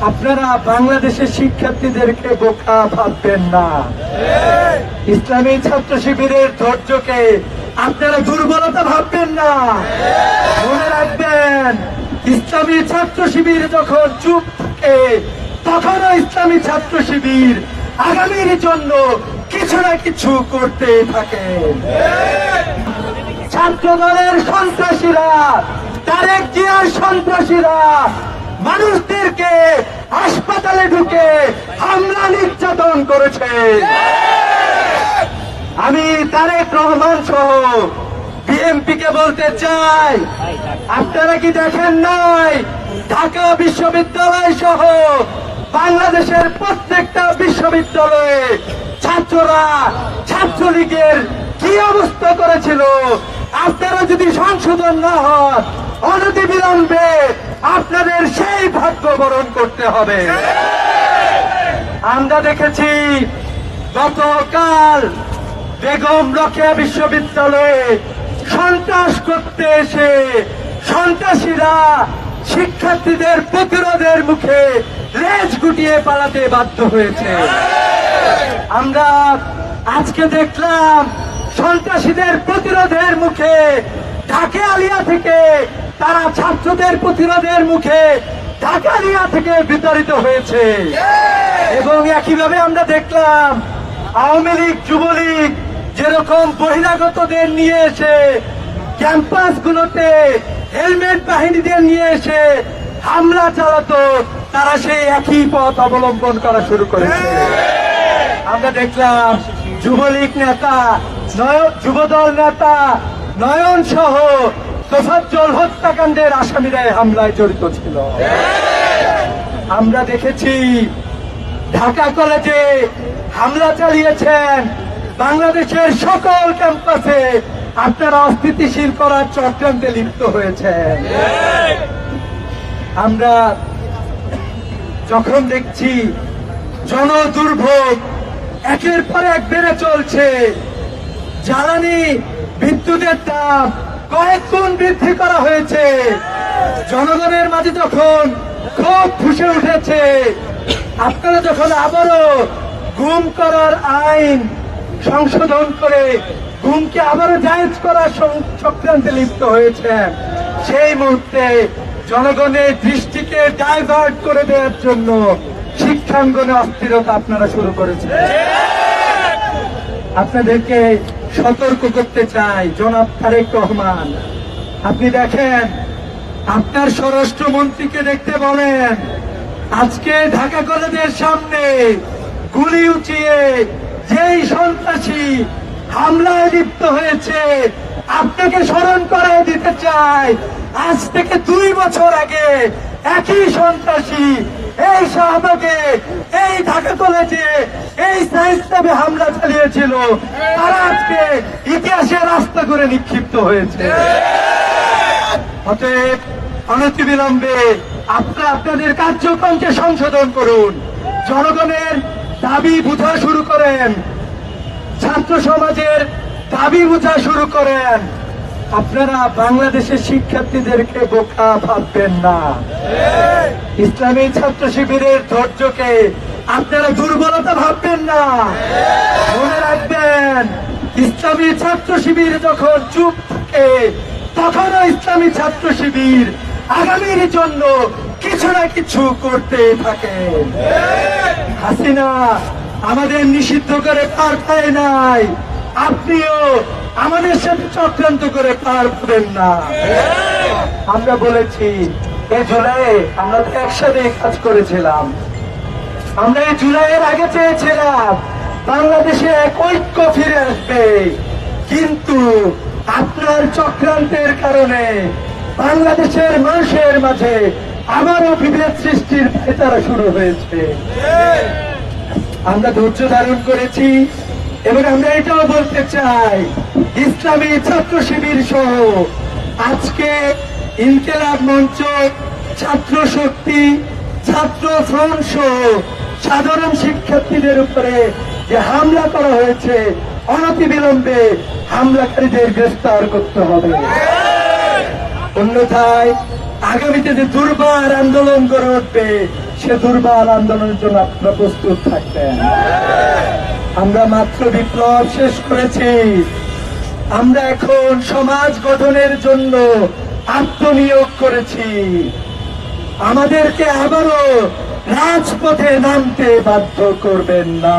আপনারা বাংলাদেশের শিক্ষার্থীদেরকে বোকা ভাববেন না। ইসলামী ছাত্র শিবিরের ধৈর্যকে আপনারা দুর্বলতা ভাববেন না। মনে রাখবেন, ইসলামী ছাত্র শিবির যখন চুপ থাকে তখনও ইসলামী ছাত্র শিবির আগামীর জন্য কিছু না কিছু করতে থাকে। ছাত্র দলের সন্ত্রাসীরা, তারেক জিয়ার সন্ত্রাসীরা মানুষদেরকে হাসপাতালে ঢুকে হামলা নির্যাতন করেছে। আমি তারেক রহমান সহ বিএনপি কে বলতে চাই, আপনারা কি দেখেন নাই ঢাকা বিশ্ববিদ্যালয় সহ বাংলাদেশের প্রত্যেকটা বিশ্ববিদ্যালয়ে ছাত্ররা ছাত্রলীগের কি অবস্থা করেছিল? আপনারা যদি সংশোধন না হন, অনতিবিলম্বে আপনাদের সেই ভাগ্য বরণ করতে হবে। আমরা দেখেছি গতকাল বেগম রোকেয়া বিশ্ববিদ্যালয়ে সন্ত্রাস করতে এসে সন্ত্রাসীরা শিক্ষার্থীদের প্রতিরোধের মুখে লেজ গুটিয়ে পালাতে বাধ্য হয়েছে। আমরা আজকে দেখলাম সন্ত্রাসীদের প্রতিরোধের মুখে ঢাকা আলিয়া থেকে তারা ছাত্রদের প্রতিরোধের মুখে ঢাকা আলিয়া থেকে বিতাড়িত হয়েছে। এবং একইভাবে আমরা দেখলাম আওয়ামী লীগ যুবলীগ যেরকম বহিরাগতদের নিয়ে এসে ক্যাম্পাসগুলোতে হেলমেট বাহিনীদের নিয়ে এসে হামলা চালাতো, তারা সেই একই পথ অবলম্বন করা শুরু করেছে। আমরা দেখলাম যুবলীগ নেতা, যুবদল নেতা নয়ন সহ তোফাজ্জল হত্যাকাণ্ডের আসামিরা হামলায় জড়িত ছিল। আমরা দেখেছি ঢাকা কলেজে হামলা চালিয়েছেন, বাংলাদেশের সকল ক্যাম্পাসে আপনারা অস্থিতিশীল করার চক্রান্তে লিপ্ত হয়েছেন। আমরা যখন দেখছি জনদুর্ভোগ একের পর এক বেড়ে চলছে, জ্বালানি বিদ্যুতের দাম কয়েক গুণ বৃদ্ধি করা হয়েছে, জনগণের মাঝে যখন ক্ষোভ ফুসে উঠেছে, আপনারা যখন আবারও গুম করার আইন সংশোধন করে গুমকে আবারও জায়েজ করার চক্রান্তে লিপ্ত হয়েছেন, সেই মুহূর্তে জনগণের দৃষ্টিকে ডাইভার্ট করে দেওয়ার জন্য শিক্ষাঙ্গনে অস্থিরতা আপনারা শুরু করেছেন। আপনাদেরকে সতর্ক করতে চাই, জনাব তারেক রহমান, আপনি দেখেন আপনার স্বরাষ্ট্রমন্ত্রীকে দেখতে বলেন, আজকে ঢাকা কলেজের সামনে গুলি উঁচিয়ে যেই সন্ত্রাসী হামলায় লিপ্ত হয়েছে, আপনাকে স্মরণ করায় দিতে চাই, আজ থেকে 2 বছর আগে একই সন্ত্রাসী এই শাহবাগে, এই ঢাকা কলেজে, এই সায়েন্স ল্যাবে হামলা চালিয়েছিল, তারা আজকে ইতিহাসে রাস্তা করে নিক্ষিপ্ত হয়েছে। অতএব অনতিবিলম্বে আপনারা আপনাদের কার্যক্রমকে সংশোধন করুন, জনগণের দাবি বোঝা শুরু করেন, ছাত্র সমাজের দাবি বোঝা শুরু করেন। আপনারা বাংলাদেশের শিক্ষার্থীদেরকে বোকা ভাববেন না। ইসলামী ছাত্র শিবিরের ধৈর্যকে আপনারা দুর্বলতা ভাববেন না। মনে রাখবেন, ইসলামী ছাত্র শিবির যখন চুপ থাকে তখনও ইসলামী ছাত্র শিবির আগামীর জন্য কিছু না কিছু করতে থাকে। হাসিনা আমাদের নিষিদ্ধ করে পার পায় নাই, আপনিও আমাদের সাথে চক্রান্ত করে পার পাবেন না। আমরা বলেছি এই জুলাইয়ে আমরা তো একসাথে কাজ করেছিলাম, আমরা এই জুলাইয়ের আগে চেয়েছিলাম বাংলাদেশে এক ঐক্য ফিরে আসবে, কিন্তু আপনার চক্রান্তের কারণে বাংলাদেশের মানুষের মাঝে আবারও বিভেদ সৃষ্টির ভেতরা শুরু হয়েছে। আমরা ধৈর্য ধারণ করেছি এবং আমরা এটাও বলতে চাই, ইসলামী ছাত্র শিবির সহ আজকে ইনকিলাব মঞ্চ, ছাত্র শক্তি, ছাত্র ফ্রন্ট সহ সাধারণ শিক্ষার্থীদের উপরে যে হামলা করা হয়েছে, অনতিবিলম্বে হামলাকারীদের গ্রেফতার করতে হবে। অন্যথায় আগামীতে যে দুর্বার আন্দোলন গড়ে উঠবে সে দুর্বল আন্দোলনের জন্য আপনারা প্রস্তুত থাকবেন। আমরা মাত্র বিপ্লব শেষ করেছি, আমরা এখন সমাজ গঠনের জন্য আত্মনিয়োগ করেছি। আমাদেরকে আবারও রাজপথে নামতে বাধ্য করবেন না।